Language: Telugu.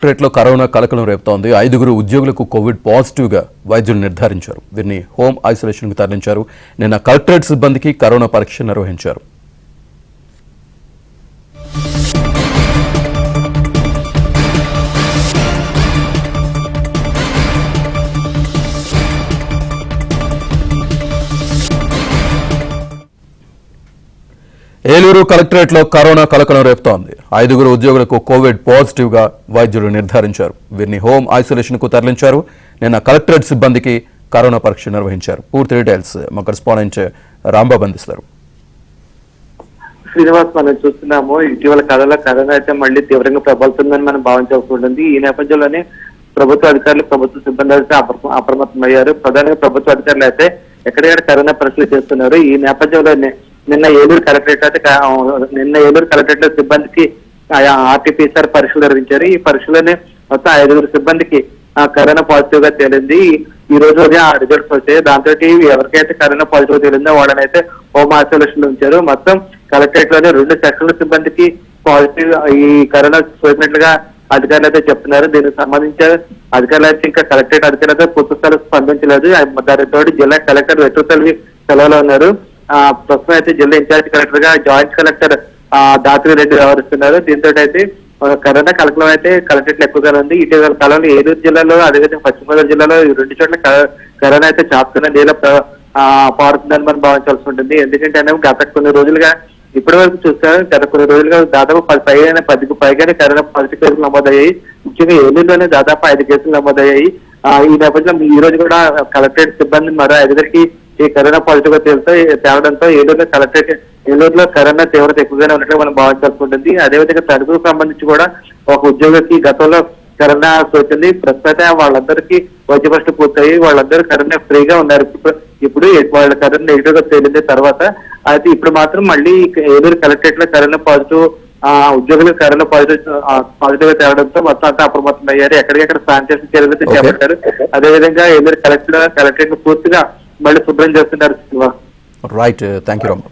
కలెక్టరేట్లో కరోనా కలకలం రేపుతోంది. 5 ఉద్యోగులకు కోవిడ్ పాజిటివ్గా వైద్యులు నిర్ధారించారు. వీరిని హోమ్ ఐసోలేషన్కు తరలించారు. నిన్న కలెక్టరేట్ సిబ్బందికి కరోనా పరీక్ష నిర్వహించారు. ఏలూరు కలెక్టరేట్లో కరోనా కలకలం రేపుతోంది. 5 ఉద్యోగులకు కోవిడ్ పాజిటివ్గా వైద్యులు నిర్ధారించారు. వీరిని హోమ్ ఐసోలేషన్కు తరలించారు. నిన్న కలెక్టరేట్ సిబ్బందికి కరోనా పరీక్ష నిర్వహించారు. పూర్తి డీటెయిల్స్ మా కరెస్పాండెంట్ రాంబాబు అందిస్తారు. శ్రీనివాస్, మనం చూస్తున్నాము ఇటీవల కాలంలో కరోనా అయితే మళ్ళీ తీవ్రంగా ప్రబలుతుందని మనం భావించాల్సి ఉంటుంది. ఈ నేపథ్యంలోనే ప్రభుత్వ అధికారులు, ప్రభుత్వ సిబ్బంది అయితే అప్రమత్తమయ్యారు. ప్రధానంగా ప్రభుత్వ అధికారులు అయితే ఎక్కడెక్కడ కరోనా పరీక్షలు చేస్తున్నారు. ఈ నేపథ్యంలోనే నిన్న ఏలూరు కలెక్టరేట్ లో సిబ్బందికి ఆర్టీపీసీఆర్ పరీక్షలు నిర్వహించారు. ఈ పరీక్షలోనే మొత్తం 5 సిబ్బందికి కరోనా పాజిటివ్ గా తేలింది. ఈ రోజు ఉదయం ఆ రిజల్ట్స్ వచ్చాయి. దాంతో ఎవరికైతే కరోనా పాజిటివ్ తేలిందో వాళ్ళనైతే హోమ్ ఐసోలేషన్ లో ఉంచారు. మొత్తం కలెక్టరేట్ లోనే 2 సెక్షన్ల సిబ్బందికి పాజిటివ్ ఈ కరోనా సోకినట్లుగా అధికారులు అయితే చెప్తున్నారు. దీనికి సంబంధించి అధికారులు అయితే ఇంకా కలెక్టరేట్ అధికారులతో పూర్తి స్థాయిలో స్పందించలేదు. దానితో జిల్లా కలెక్టర్ వెట్రుతల్లి సెలవులో ఉన్నారు. ప్రస్తుతం అయితే జిల్లా ఇన్ఛార్జ్ కలెక్టర్ గా జాయింట్ కలెక్టర్ దాత్రి రెడ్డి వ్యవహరిస్తున్నారు. దీంతో అయితే కరోనా కలకలం అయితే కలెక్టరేట్ ఎక్కువగా ఉంది. ఇటీవల కాలంలో ఏలూరు జిల్లాలో, అదేవిధంగా పశ్చిమ గోదావరి జిల్లాలో 2 చోట్ల కరోనా అయితే చాపుతున్న నీళ్ళ పారుతుందని మనం భావించాల్సి ఉంటుంది. ఎందుకంటే గత కొన్ని రోజులుగా ఇప్పటి వరకు చూస్తారు, గత కొన్ని రోజులుగా దాదాపు 10కు పైగానే కరోనా పాజిటివ్ కేసులు నమోదయ్యాయి. ముఖ్యంగా ఏలూరులోనే దాదాపు 5 కేసులు నమోదయ్యాయి. ఈ నేపథ్యంలో ఈ రోజు కూడా కలెక్టరేట్ సిబ్బంది మరో 5 ఈ కరోనా పాజిటివ్ గా తేవడంతో ఏలూరులో కరోనా తీవ్రత ఎక్కువగానే ఉన్నట్లు మనం భావించాల్సి ఉంటుంది. అదేవిధంగా తణుకుకు సంబంధించి కూడా ఒక ఉద్యోగికి గతంలో కరోనా సోకింది. ప్రస్తుతం వాళ్ళందరికీ వైద్య పరీక్షలు పూర్తయి వాళ్ళందరూ కరోనా ఫ్రీగా ఉన్నారు. ఇప్పుడు వాళ్ళ కరోనా నెగిటివ్ గా తేలింది తర్వాత అయితే ఇప్పుడు మాత్రం మళ్ళీ ఏలూరు కలెక్టరేట్ లో కరోనా పాజిటివ్ ఉద్యోగులు కరోనా పాజిటివ్ గా తేవడంతో మొత్తం అంతా అప్రమత్తమయ్యారు. ఎక్కడికెక్కడ శానిటైజేషన్ చర్యలు అయితే చేపట్టారు. అదేవిధంగా ఏలూరు కలెక్టరేట్ ను పూర్తిగా మళ్ళీ శుభ్రం చేస్తున్నారు. Right, thank you Rambabu.